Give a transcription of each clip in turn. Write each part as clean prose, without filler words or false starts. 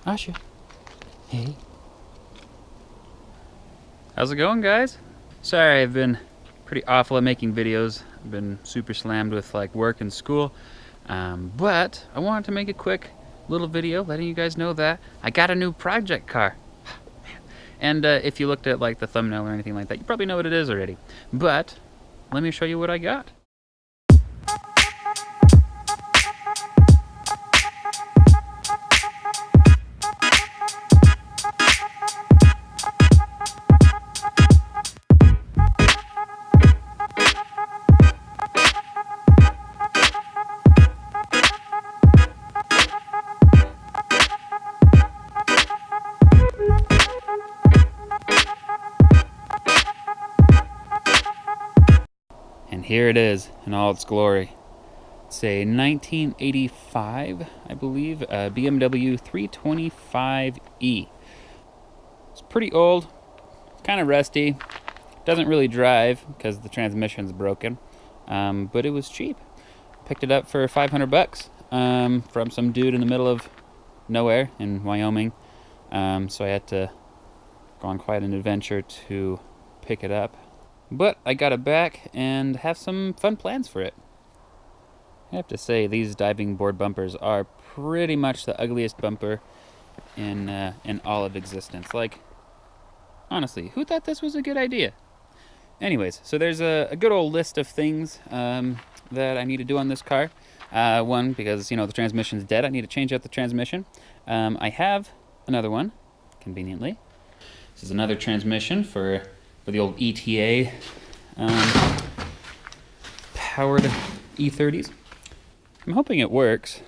Asha. Hey. How's it going, guys? Sorry, I've been pretty awful at making videos. I've been super slammed with like work and school. But I wanted to make a quick little video letting you guys know that I got a new project car. And if you looked at like the thumbnail or anything like that, you probably know what it is already. But let me show you what I got. And here it is in all its glory. It's a 1985, I believe, Bmw 325E. It's pretty old, kind of rusty, doesn't really drive because the transmission's broken, but it was cheap. Picked it up for 500 bucks from some dude in the middle of nowhere in Wyoming. So I had to go on quite an adventure to pick it up. But I got it back and have some fun plans for it. I have to say, these diving board bumpers are pretty much the ugliest bumper in all of existence. Like, honestly, who thought this was a good idea? Anyways, so there's a good old list of things that I need to do on this car. One, because, you know, the transmission's dead. I need to change out the transmission. I have another one, conveniently. This is another transmission for the old ETA powered E30s. I'm hoping it works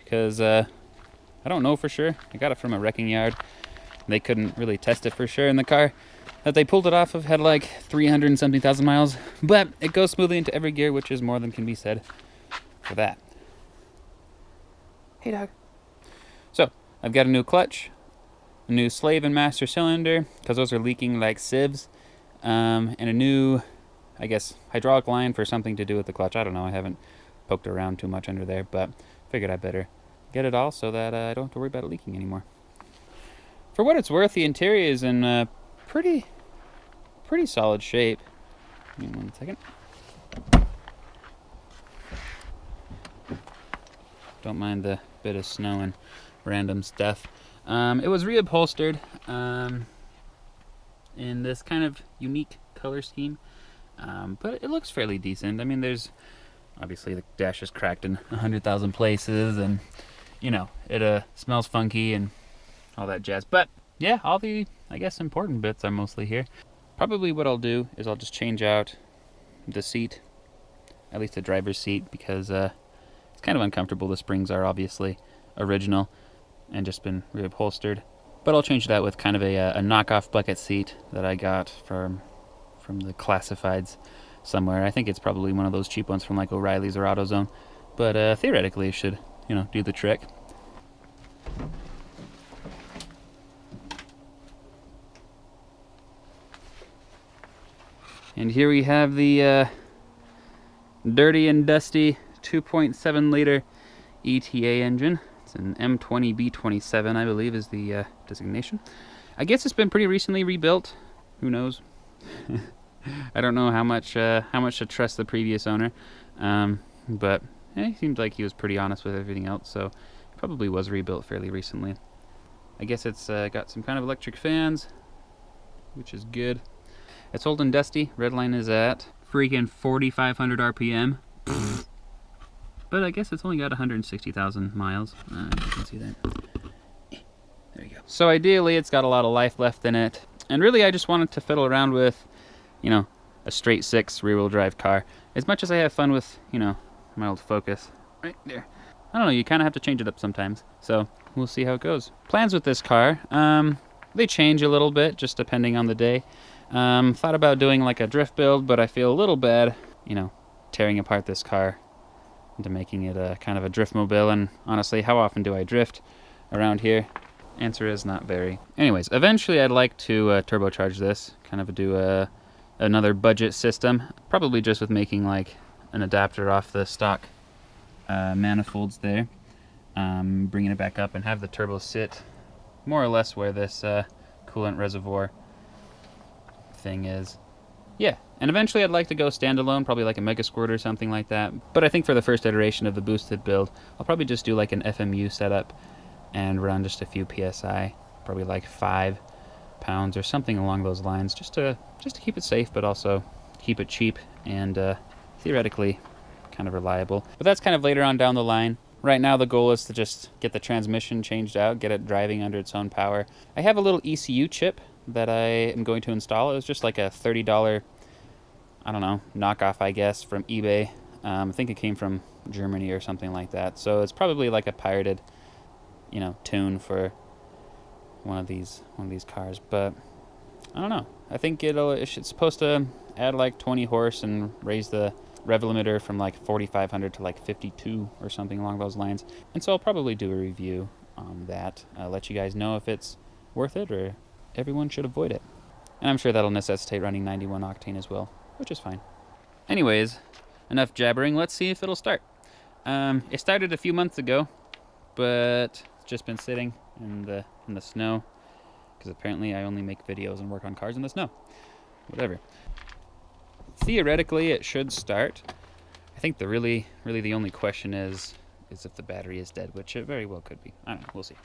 because I don't know for sure. I got it from a wrecking yard. They couldn't really test it for sure, and the car that they pulled it off of had like 300 and something thousand miles, but it goes smoothly into every gear, which is more than can be said for that. Hey, dog. So I've got a new clutch, a new slave and master cylinder because those are leaking like sieves. And a new, I guess, hydraulic line for something to do with the clutch. I don't know, I haven't poked around too much under there, but figured I better get it all so that I don't have to worry about it leaking anymore. For what it's worth, the interior is in pretty solid shape. Give me 1 second. Don't mind the bit of snow and random stuff. It was reupholstered. In this kind of unique color scheme, but it looks fairly decent. I mean, there's obviously the dash is cracked in 100,000 places, and you know, it smells funky and all that jazz. But yeah, all the, I guess, important bits are mostly here. Probably what I'll do is I'll just change out the seat, at least the driver's seat, because it's kind of uncomfortable. The springs are obviously original and just been reupholstered. But I'll change that with kind of a knockoff bucket seat that I got from the classifieds somewhere. I think it's probably one of those cheap ones from like O'Reilly's or AutoZone. But theoretically it should, you know, do the trick. And here we have the dirty and dusty 2.7 liter ETA engine. It's an M20B27, I believe, is the designation. I guess it's been pretty recently rebuilt. Who knows? I don't know how much to trust the previous owner, but he seemed like he was pretty honest with everything else, so it probably was rebuilt fairly recently. I guess it's got some kind of electric fans, which is good. It's old and dusty. Redline is at freaking 4,500 RPM. But I guess it's only got 160,000 miles. You can see that. There you go. So ideally, it's got a lot of life left in it. And really, I just wanted to fiddle around with, you know, a straight 6 rear-wheel drive car. As much as I have fun with, you know, my old Focus. Right there. I don't know, you kind of have to change it up sometimes. So we'll see how it goes. Plans with this car, they change a little bit, just depending on the day. Thought about doing like a drift build, but I feel a little bad, you know, tearing apart this car into making it a kind of a drift mobile. And honestly, how often do I drift around here? Answer is not very. Anyways, eventually I'd like to turbocharge this, kind of do another budget system, probably just with making like an adapter off the stock manifolds there, bringing it back up and have the turbo sit more or less where this coolant reservoir thing is. Yeah, and eventually I'd like to go standalone, probably like a Mega Squirt or something like that. But I think for the first iteration of the boosted build, I'll probably just do like an FMU setup and run just a few PSI, probably like 5 pounds or something along those lines, just to keep it safe, but also keep it cheap and theoretically kind of reliable. But that's kind of later on down the line. Right now the goal is to just get the transmission changed out, get it driving under its own power. I have a little ECU chip that I am going to install. It was just like a $30, I don't know, knockoff, I guess, from eBay. I think it came from Germany or something like that. So it's probably like a pirated, you know, tune for one of these cars. But I don't know. I think it's supposed to add like 20 horse and raise the rev limiter from like 4,500 to like 52 or something along those lines. And so I'll probably do a review on that. Let you guys know if it's worth it or everyone should avoid it. And I'm sure that'll necessitate running 91 octane as well, which is fine. Anyways, enough jabbering. Let's see if it'll start. It started a few months ago, but it's just been sitting in the snow because apparently I only make videos and work on cars in the snow. Whatever. Theoretically, it should start. I think really the only question is if the battery is dead, which it very well could be. I don't know. We'll see.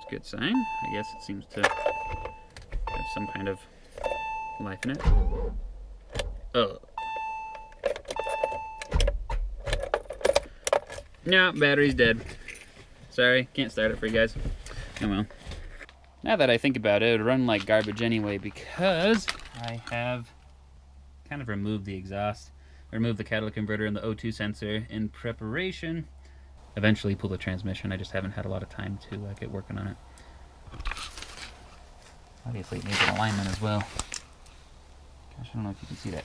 Good sign. I guess it seems to have some kind of life in it. Oh. No, battery's dead. Sorry, can't start it for you guys. Oh well. Now that I think about it, it would run like garbage anyway because I have kind of removed the exhaust, removed the catalytic converter and the O2 sensor in preparation. Eventually pull the transmission. I just haven't had a lot of time to get working on it. Obviously it needs an alignment as well. Gosh, I don't know if you can see that.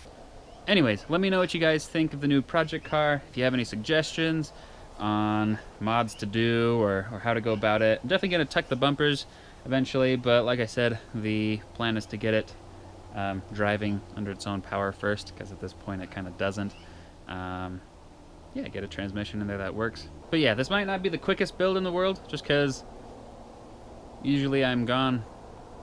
Anyways, let me know what you guys think of the new project car. If you have any suggestions on mods to do or how to go about it. I'm definitely going to tuck the bumpers eventually, but like I said, the plan is to get it driving under its own power first, because at this point it kind of doesn't. Yeah, get a transmission in there that works. But yeah, this might not be the quickest build in the world, just because usually I'm gone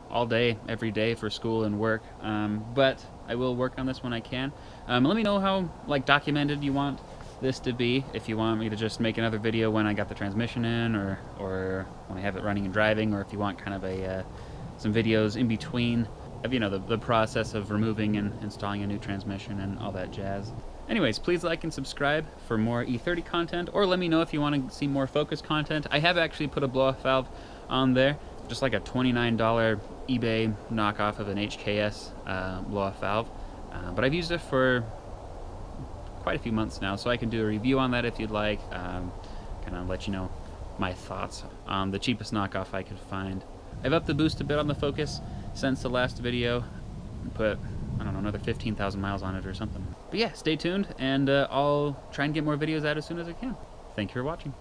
all day, every day for school and work. But I will work on this when I can. Let me know how like documented you want this to be. If you want me to just make another video when I got the transmission in, or when I have it running and driving, or if you want kind of some videos in between of, you know, the process of removing and installing a new transmission and all that jazz. Anyways, please like and subscribe for more E30 content, or let me know if you want to see more Focus content. I have actually put a blow-off valve on there, just like a $29 eBay knockoff of an HKS blow-off valve. But I've used it for quite a few months now, so I can do a review on that if you'd like, kind of let you know my thoughts on the cheapest knockoff I could find. I've upped the boost a bit on the Focus since the last video, put, I don't know, another 15,000 miles on it or something. But yeah, stay tuned, and I'll try and get more videos out as soon as I can. Thank you for watching.